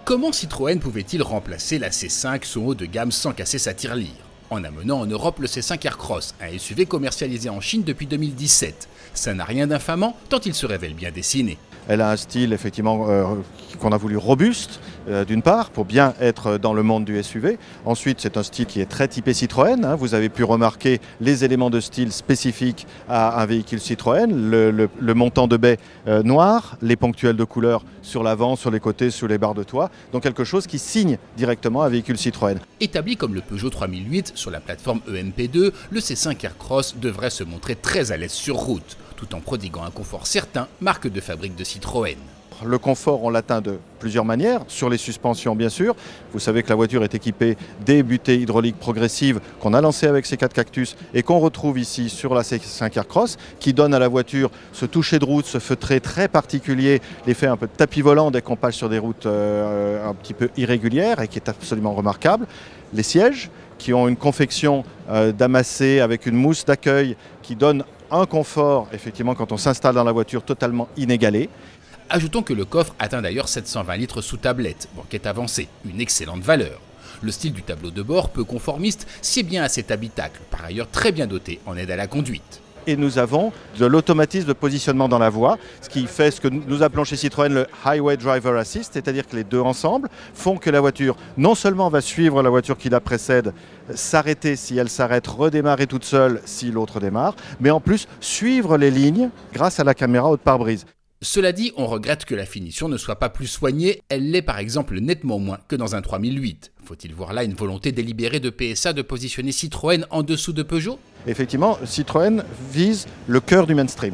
Comment Citroën pouvait-il remplacer la C5, son haut de gamme, sans casser sa tirelire? En amenant en Europe le C5 Aircross, un SUV commercialisé en Chine depuis 2017. Ça n'a rien d'infamant, tant il se révèle bien dessiné. Elle a un style effectivement qu'on a voulu robuste, d'une part, pour bien être dans le monde du SUV. Ensuite, c'est un style qui est très typé Citroën. Vous avez pu remarquer les éléments de style spécifiques à un véhicule Citroën. Le montant de baie noir, les ponctuels de couleur sur l'avant, sur les côtés, sur les barres de toit. Donc quelque chose qui signe directement un véhicule Citroën. Établi comme le Peugeot 3008 sur la plateforme EMP2, le C5 Aircross devrait se montrer très à l'aise sur route, tout en prodiguant un confort certain, marque de fabrique de Citroën. Le confort, on l'atteint de plusieurs manières. Sur les suspensions, bien sûr. Vous savez que la voiture est équipée des butées hydrauliques progressives qu'on a lancées avec ces 4 Cactus et qu'on retrouve ici sur la C5 Aircross, qui donne à la voiture ce toucher de route, ce feutré très particulier, l'effet un peu de tapis volant dès qu'on passe sur des routes un petit peu irrégulières et qui est absolument remarquable. Les sièges, qui ont une confection damassée avec une mousse d'accueil qui donne un confort, effectivement, quand on s'installe dans la voiture, totalement inégalé. Ajoutons que le coffre atteint d'ailleurs 720 litres sous tablette, banquette avancée, une excellente valeur. Le style du tableau de bord, peu conformiste, sied bien à cet habitacle, par ailleurs très bien doté en aide à la conduite. Et nous avons de l'automatisme de positionnement dans la voie, ce qui fait ce que nous appelons chez Citroën le Highway Driver Assist, c'est-à-dire que les deux ensemble font que la voiture non seulement va suivre la voiture qui la précède, s'arrêter si elle s'arrête, redémarrer toute seule si l'autre démarre, mais en plus suivre les lignes grâce à la caméra haute pare-brise. Cela dit, on regrette que la finition ne soit pas plus soignée, elle l'est par exemple nettement moins que dans un 3008. Faut-il voir là une volonté délibérée de PSA de positionner Citroën en dessous de Peugeot? Effectivement, Citroën vise le cœur du mainstream.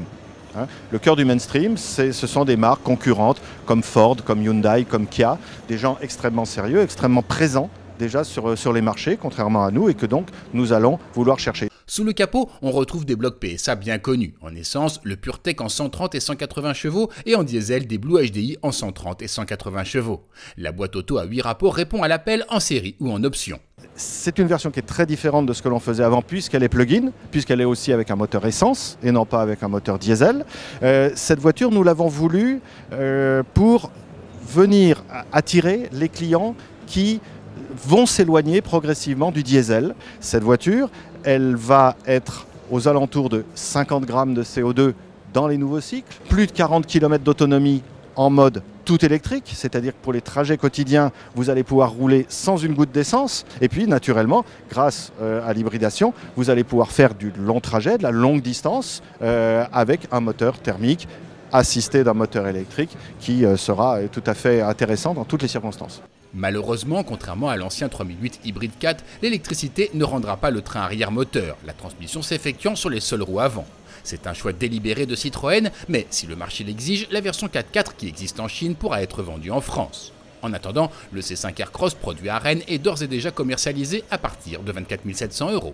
Le cœur du mainstream, ce sont des marques concurrentes comme Ford, comme Hyundai, comme Kia, des gens extrêmement sérieux, extrêmement présents déjà sur les marchés, contrairement à nous, et que donc nous allons vouloir chercher. Sous le capot, on retrouve des blocs PSA bien connus. En essence, le PureTech en 130 et 180 chevaux et en diesel des Blue HDI en 130 et 180 chevaux. La boîte auto à 8 rapports répond à l'appel en série ou en option. C'est une version qui est très différente de ce que l'on faisait avant puisqu'elle est plug-in, puisqu'elle est aussi avec un moteur essence et non pas avec un moteur diesel. Cette voiture, nous l'avons voulu pour venir attirer les clients qui vont s'éloigner progressivement du diesel. Cette voiture, elle va être aux alentours de 50 grammes de CO2 dans les nouveaux cycles, plus de 40 km d'autonomie en mode tout électrique, c'est-à-dire que pour les trajets quotidiens, vous allez pouvoir rouler sans une goutte d'essence. Et puis, naturellement, grâce à l'hybridation, vous allez pouvoir faire du long trajet, de la longue distance, avec un moteur thermique assisté d'un moteur électrique qui sera tout à fait intéressant dans toutes les circonstances. Malheureusement, contrairement à l'ancien 3008 Hybrid 4, l'électricité ne rendra pas le train arrière moteur, la transmission s'effectuant sur les seules roues avant. C'est un choix délibéré de Citroën, mais si le marché l'exige, la version 4x4 qui existe en Chine pourra être vendue en France. En attendant, le C5 Aircross produit à Rennes est d'ores et déjà commercialisé à partir de 24 700 €.